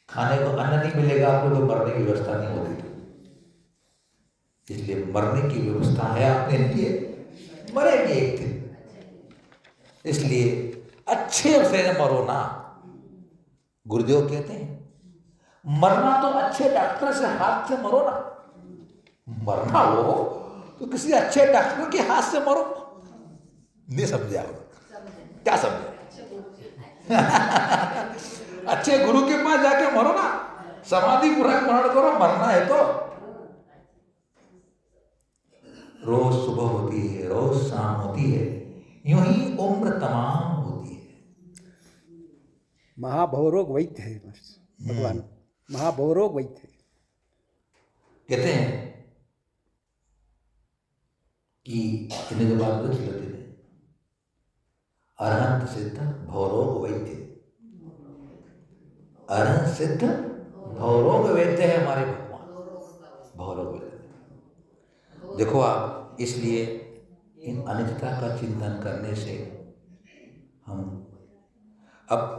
[SPEAKER 1] खाने को अन्न नहीं मिलेगा आपको तो मरने की व्यवस्था नहीं होती। इसलिए मरने की व्यवस्था है अपने लिए, मरेंगे एक दिन। इसलिए अच्छे से मरो ना। गुरुदेव कहते हैं मरना तो अच्छे डॉक्टर से हाथ से मरो ना। मरना हो तो किसी अच्छे डॉक्टर के हाथ से मरो। नहीं समझे आप? क्या समझे? अच्छे गुरु के पास जाके मरो ना। समाधि पूरा मरण करो। मरना है तो
[SPEAKER 3] महाभवरोग वैद्य है भगवान, महाभवरोग वैद्य है।
[SPEAKER 1] कहते हैं कि इन्हें जब आप कुछ लेते थे अरहंत सिद्ध भवरोग वैद्य, अरहंत सिद्ध भवरोग वैद्य है हमारे भगवान, भवरोग वैद्य। देखो आप, इसलिए इन अनित्यता का चिंतन करने से हम अब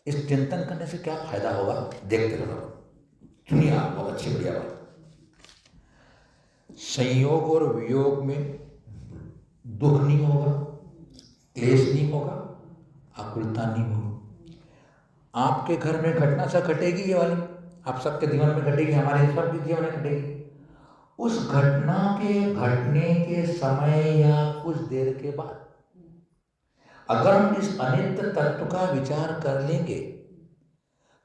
[SPEAKER 1] इस चिंतन करने से क्या फायदा होगा देखते रहो। सुनिए आप, बहुत अच्छी बढ़िया बात। संयोग और वियोग में दुख नहीं होगा, क्लेश नहीं होगा, आकुलता नहीं होगी। आपके घर में घटना सा घटेगी, ये वाली आप सबके जीवन में घटेगी, हमारे सबके जीवन में घटेगी। उस घटना के घटने के समय या कुछ देर के बाद अगर हम इस अनित्य तत्व का विचार कर लेंगे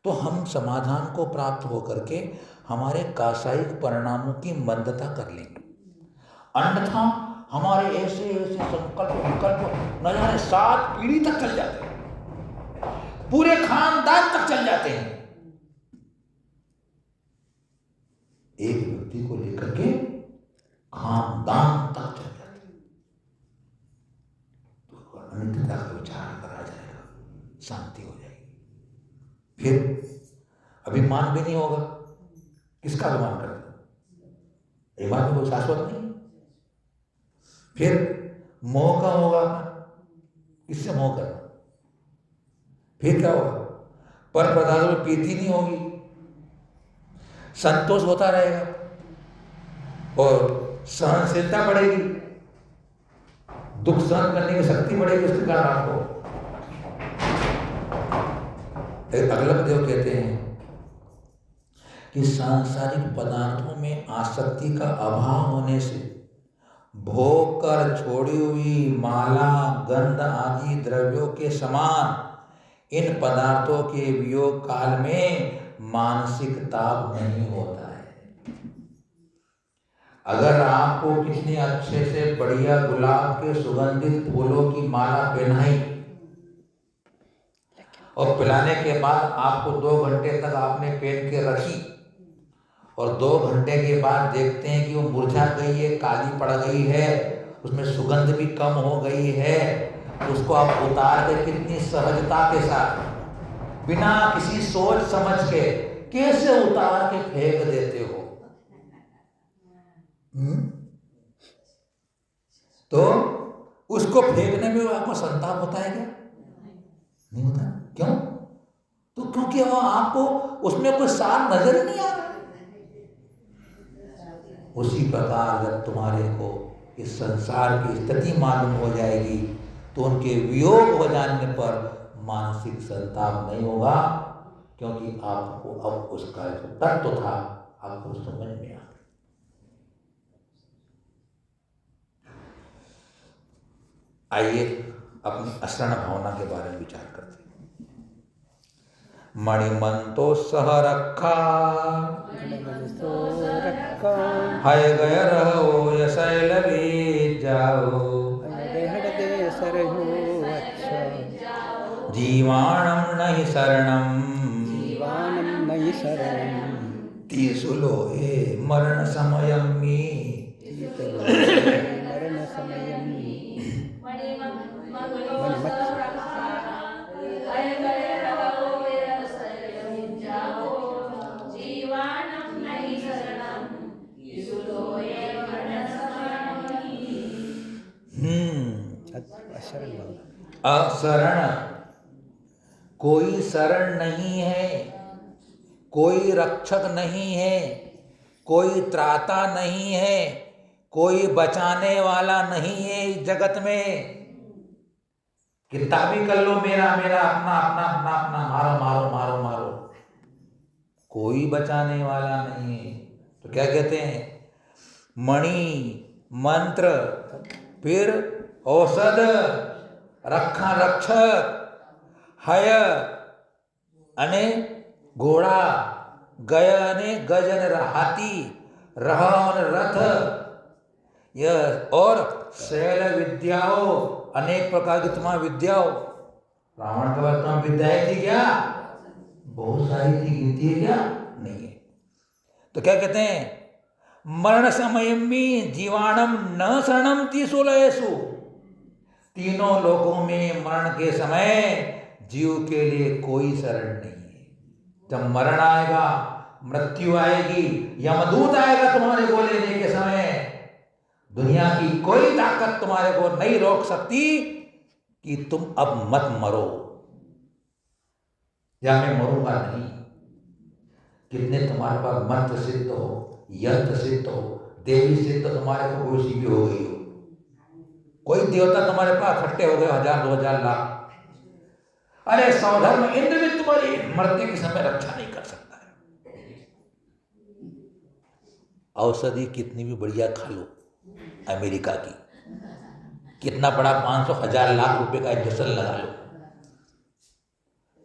[SPEAKER 1] तो हम समाधान को प्राप्त होकर के हमारे कासायिक परिणामों की मंदता कर लेंगे। अन्यथा हमारे ऐसे ऐसे संकल्प विकल्प न जाने 7 पीढ़ी तक चल जाते हैं, पूरे खानदान तक चल जाते हैं। एक व्यक्ति को लेकर के खानदान तक चल जाते हैं। तो अनित्यता का विचार करा जाएगा, शांति हो जाएगी। फिर अभिमान भी नहीं होगा। किसका अभिमान करते? अभिमान में कोई शाश्वत नहीं। फिर मोह का होगा, किससे मोह करना? फिर क्या होगा? पर पदार्थों में प्रीति नहीं होगी, संतोष होता रहेगा और सहनशीलता बढ़ेगी, दुख सहन करने की शक्ति बढ़ेगी। उसके कारण आपको अगलक देव कहते हैं कि सांसारिक पदार्थों में आसक्ति का अभाव होने से भोग कर छोड़ी हुई माला, गंध आदि द्रव्यों के समान इन पदार्थों के वियोग काल में मानसिक ताप नहीं होता है। अगर आपको किसी अच्छे से बढ़िया गुलाब के सुगंधित फूलों की माला पहनाई और पिलाने के बाद आपको 2 घंटे तक आपने पहन के रखी और 2 घंटे के बाद देखते हैं कि वो मुरझा गई है, काली पड़ गई है, उसमें सुगंध भी कम हो गई है, उसको आप उतार के कितनी सहजता के साथ बिना किसी सोच समझ के कैसे उतार के फेंक देते हो। तो उसको फेंकने में आपको संताप होता है क्या? नहीं होता। क्यों? तो क्योंकि वो आपको उसमें कोई सार नजर ही नहीं आ रहा। उसी प्रकार जब तुम्हारे को इस संसार की स्थिति मालूम हो जाएगी तो उनके वियोग हो जाने पर मानसिक संताप नहीं होगा, क्योंकि आपको अब उसका जो तत्व था आपको समझ में आ गया। आइए अपनी अशरण भावना के बारे में विचार करते हैं। मणिमंतो सह रखा हय गय रहो यशैल भी जाओ जीवाणम नहीं शरणम तीसु लोहे मरण समयम्मी। अशरण, कोई शरण नहीं है, कोई रक्षक नहीं है, कोई त्राता नहीं है, कोई बचाने वाला नहीं है इस जगत में। कितना भी कर लो मेरा मेरा अपना अपना अपना अपना, मारो मारो मारो मारो, कोई बचाने वाला नहीं है। तो क्या कहते हैं? मणि मंत्र, फिर औषध, रक्षा रक्षक, हय अने घोड़ा, गय अने गजन हाथी, रह रथ, यह और शैल विद्याओं, अनेक प्रकार की तुम्हारी विद्याओं, रावण के पास कम विद्याएं थी क्या? बहुत सारी थी, गिनती है क्या? नहीं है। तो क्या कहते हैं? मरण समय में जीवाणम न शरणम तीसुलयसु। तीनों लोकों में मरण के समय जीव के लिए कोई शरण नहीं है। जब मरण आएगा, मृत्यु आएगी, यमदूत आएगा तुम्हारे को लेने के समय, दुनिया की कोई ताकत तुम्हारे को नहीं रोक सकती कि तुम अब मत मरो या मैं मरूंगा नहीं। कितने तुम्हारे पास मंत्र सिद्ध हो, यंत्र सिद्ध हो, देवी सिद्ध तुम्हारे को कोई सी भी हो गई हो, कोई देवता तुम्हारे पास इकट्ठे हो गए 1000 2000 लाख, अरे सौधर्म इंद्र भी तुम्हारी मरने के समय रक्षा नहीं कर सकता है। औषधि कितनी भी बढ़िया खा लो अमेरिका की, कितना बड़ा 500 1000 लाख रुपए का इंजेक्शन लगा लो,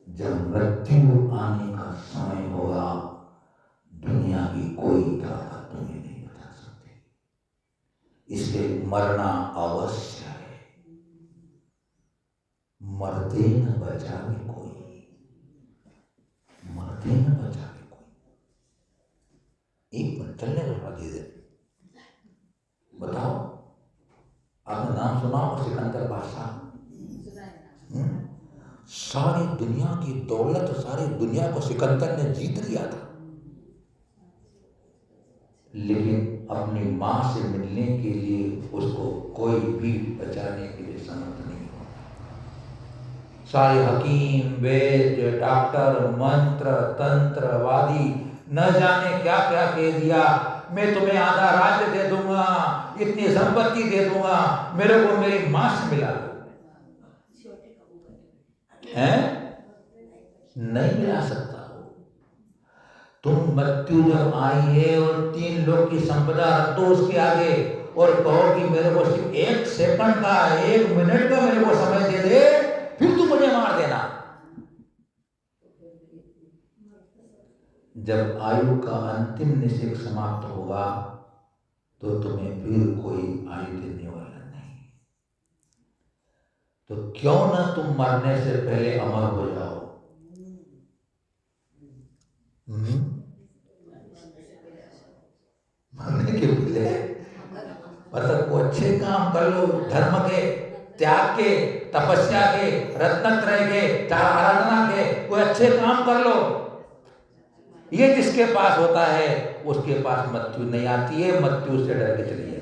[SPEAKER 1] जब मृत्यु आने का समय होगा दुनिया की कोई ताकत तुम्हें नहीं बचा सकती। इसलिए मरना अवश्य है। मरते न बचावे कोई, मरते न बचावे कोई। एक मिनट चलने दो, दे दे। बताओ, आपने नाम सुना हो सिकंदर बादशाह? सारी दुनिया की दौलत, सारी दुनिया को सिकंदर ने जीत लिया था, लेकिन अपनी मां से मिलने के लिए उसको कोई भी बचाने के लिए समर्थ नहीं हुआ। सारे हकीम, वैद्य, डॉक्टर, मंत्र तंत्रवादी न जाने क्या क्या कह दिया, मैं तुम्हें आधा राज्य दे दूंगा, इतनी संपत्ति दे दूंगा, मेरे को मेरी मां से मिला दो। हैं? नहीं मिला सकता हो तुम। मृत्यु जब आई है और 3 लोग की संपदा रख दो उसके आगे और कहो कि मेरे को सिर्फ 1 सेकंड का, 1 मिनट का मेरे को समय दे दे, फिर तू मुझे मार देना। जब आयु का अंतिम निषेक समाप्त होगा तो तुम्हें फिर कोई आयु देने वाला नहीं। तो क्यों ना तुम मरने से पहले अमर हो जाओ। मरने के पहले मतलब वो अच्छे काम कर लो, धर्म के, त्याग के, तपस्या के, रत्नत्रय के, आराधना के, कोई अच्छे काम कर लो। ये जिसके पास होता है उसके पास मृत्यु नहीं आती है, मृत्यु से डर के चली जाती है।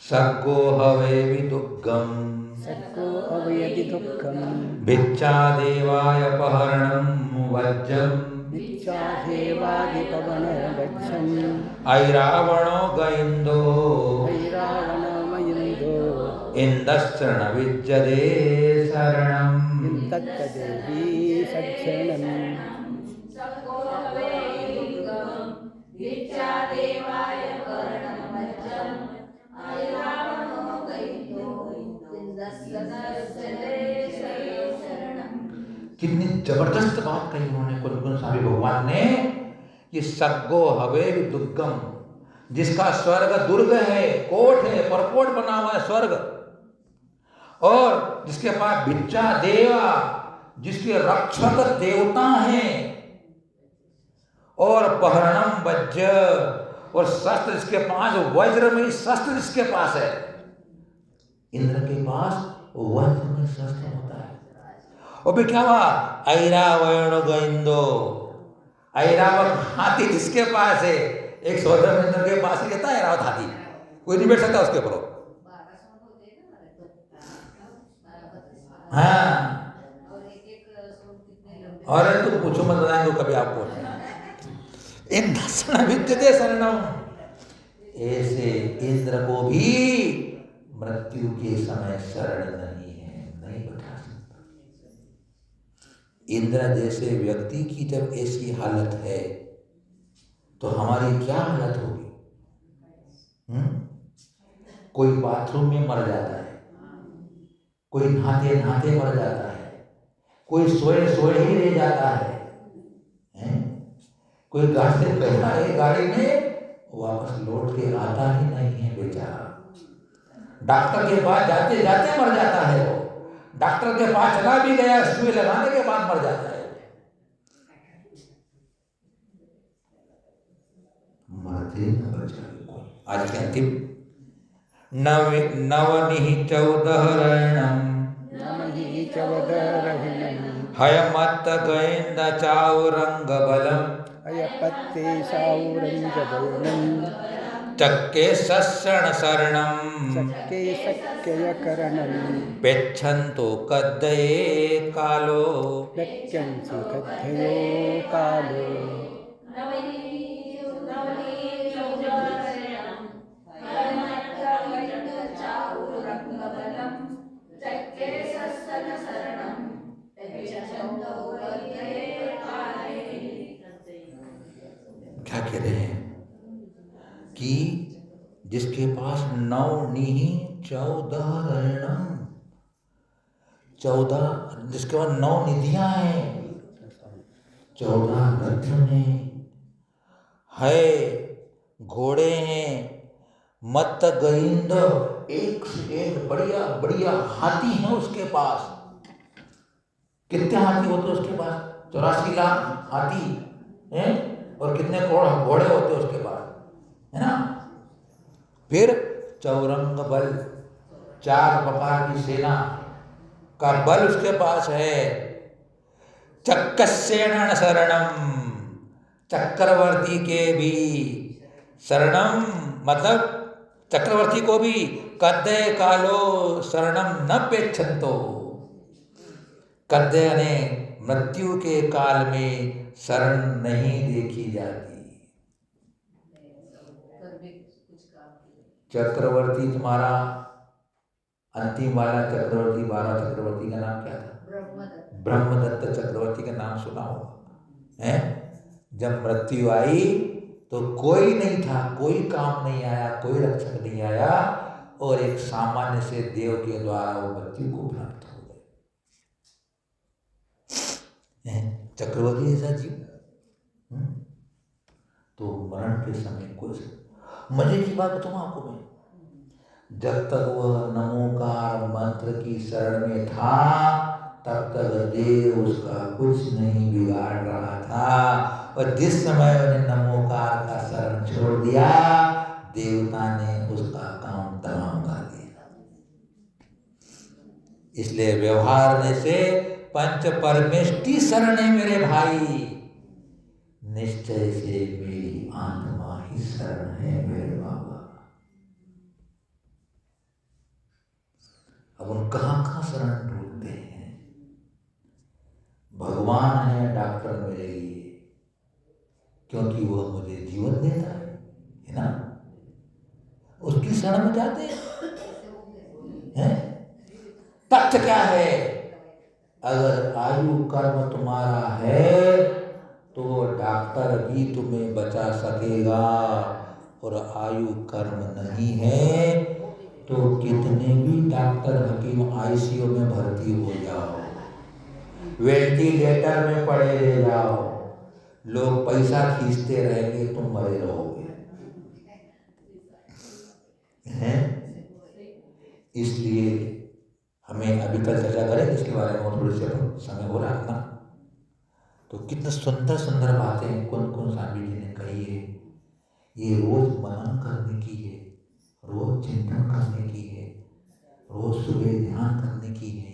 [SPEAKER 1] सर्गो हवे विदुग्गम,
[SPEAKER 3] सर्गो हवयति दुःखम,
[SPEAKER 1] भिक्षादेवाय पहरणं वज्रम,
[SPEAKER 3] भिक्षादेवादिपवनवज्रम,
[SPEAKER 1] ऐरावणो गइन्दो,
[SPEAKER 3] ऐरावणमयिन्दो,
[SPEAKER 1] इन्दश्रण विद्यते शरणम्,
[SPEAKER 3] तत्तदेवी सज्जनम्।
[SPEAKER 1] कितनी जबरदस्त बात कही उन्होंने कुलकुल स्वामी भगवान ने। ये सर्गो हवे दुर्गम, जिसका स्वर्ग दुर्ग है, कोट है, परकोट बना हुआ है स्वर्ग, और जिसके पास भिक्षा देवा, जिसके रक्षक देवता हैं, और पहरणम वज्र, और शस्त्र जिसके पास, वज्र में शस्त्र जिसके पास है। इंद्र के पास वज्र में शस्त्र होता है। और फिर क्या हुआ? ऐरावण गइन्दो, ऐरावत हाथी जिसके पास है, एक सोदर इंद्र के पास ही रहता है ऐरावत हाथी, कोई नहीं बैठ सकता उसके ऊपर। हाँ, और तुम पूछो मत, बताएंगे कभी आपको। इंद्र शरण विद्यते शरणम, ऐसे इंद्र को भी मृत्यु के समय शरण नहीं है, नहीं बचा सकता। इंद्र जैसे व्यक्ति की जब ऐसी हालत है तो हमारी क्या हालत होगी? कोई बाथरूम में मर जाता है, कोई नहाते नहाते मर जाता है, कोई सोए सोए ही रह जाता है, कोई गाड़ी से बैठा है, गाड़ी में वापस लौट के आता ही नहीं है बेचारा। डॉक्टर के पास जाते जाते मर जाता है वो, डॉक्टर के पास चला भी गया, सुई लगाने के बाद मर जाता है। मरते न बचावे कोई। आज के अंतिम नवनिः चौदहरणम् हयमत्त गयेन्द चाउरंग बलम्
[SPEAKER 3] अयपत्ते साउरंगबलम्
[SPEAKER 1] चक्के सस्सण शरणम्
[SPEAKER 3] सक्के सक्ययकरणम्
[SPEAKER 1] पेच्छन्तो कद्दये कालो
[SPEAKER 3] लक्ष्यन्ति कथयो कालो
[SPEAKER 1] क्या कह रहे हैं कि जिसके पास नवनिः चौदहरणम्, 14 जिसके पास 9 निधियां हैं, 14 रत्न हैं, है घोड़े हैं, मत्त गहिंद एक से एक बढ़िया बढ़िया हाथी हैं उसके पास। कितने हाथी होते उसके पास? 84 लाख हाथी हैं, और कितने करोड़ घोड़े होते उसके पास, है ना। फिर चौरंग बल, 4 प्रकार की सेना का बल उसके पास है। चक्कस्येण शरणम, चक्रवर्ती के भी शरणम मतलब चक्रवर्ती को भी कद्दय कालो शरणम न पेच्छन्तो। कद्दय ने मृत्यु के काल में शरण नहीं देखी जाती। चक्रवर्ती तुम्हारा अंतिम वाला चक्रवर्ती, 12 चक्रवर्ती का नाम क्या था? ब्रह्मदत्त चक्रवर्ती का नाम सुना होगा, है? जब मृत्यु आई तो कोई नहीं था, कोई काम नहीं आया, कोई रक्षक नहीं आया, और एक सामान्य से देव के द्वारा वो मृत्यु को प्राप्त हो गए। चक्रवर्ती ऐसा जीव। तो मरण के समय कुछ मजे की बात बताऊं आपको मैं, जब तक वह नमोकार मंत्र की शरण में था तब तक देव उसका कुछ नहीं बिगाड़ रहा था, और जिस समय उन्हें नमोकार का शरण छोड़ दिया देवता ने उसका काम तमाम कर दिया। इसलिए व्यवहार में से पंच परमेष्टि शरण है मेरे भाई, निश्चय से मेरी आत्मा ही शरण है मेरे बाबा। अब उन कहाँ शरण ढूंढते हैं? भगवान है डॉक्टर मेरे लिए, क्योंकि वह मुझे जीवन देता है ना। उसकी शरण में जाते हैं। तथ्य क्या है? अगर आयु कर्म तुम्हारा है तो डॉक्टर भी तुम्हें बचा सकेगा, और आयु कर्म नहीं है तो कितने भी डॉक्टर हकीम आईसीयू में भर्ती हो जाओ, वेंटिलेटर में पड़े रह जाओ, लोग पैसा खींचते रहेंगे, तुम मरे रहोगे। हैं? इसलिए हमें अभी कल चर्चा करेंगे इसके बारे में, और थोड़ी सी समय हो रहा था। तो कितने सुंदर सुंदर बातें कौन कौन स्वामी जी ने कही है। ये रोज मनन करने की है, रोज चिंतन करने की है, रोज सुबह ध्यान करने की है,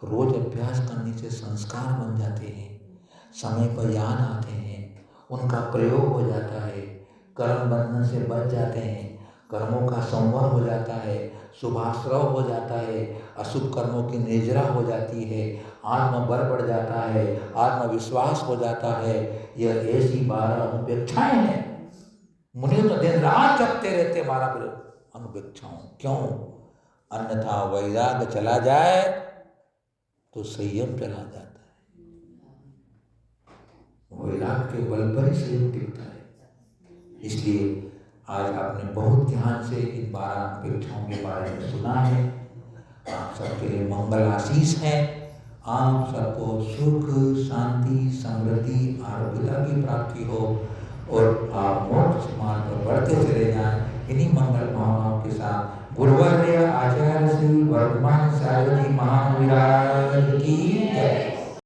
[SPEAKER 1] रोज अभ्यास करने से संस्कार बन जाते हैं, समय पर याद आते हैं, उनका प्रयोग हो जाता है, कर्म बंधन से बच जाते हैं, कर्मों का संवर हो जाता है, शुभाश्रव हो जाता है, अशुभ कर्मों की निर्जरा हो जाती है, आत्मबल बढ़ जाता है, आत्मविश्वास हो जाता है। यह ऐसी 12 अनुपेक्षाएं हैं। मुनि तो दिन रात जपते रहते 12 अनुपेक्षाओं। क्यों? अन्यथा वैराग्य चला जाए तो संयम चला जाता है। वैराग्य के बल पर ही संयम टिकता है। इसलिए आज आपने बहुत ध्यान से इन 12 अपेक्षाओं के बारे में सुना है। आप सबके लिए मंगल आशीष है। आप सबको सुख, शांति, समृद्धि, आरोग्यता की प्राप्ति हो, और आप मोक्ष मार्ग पर बढ़ते चले जाएं। इन्हीं मंगल भावनाओं के साथ गुरुवर्य वर्धमान सारथी महाविराज की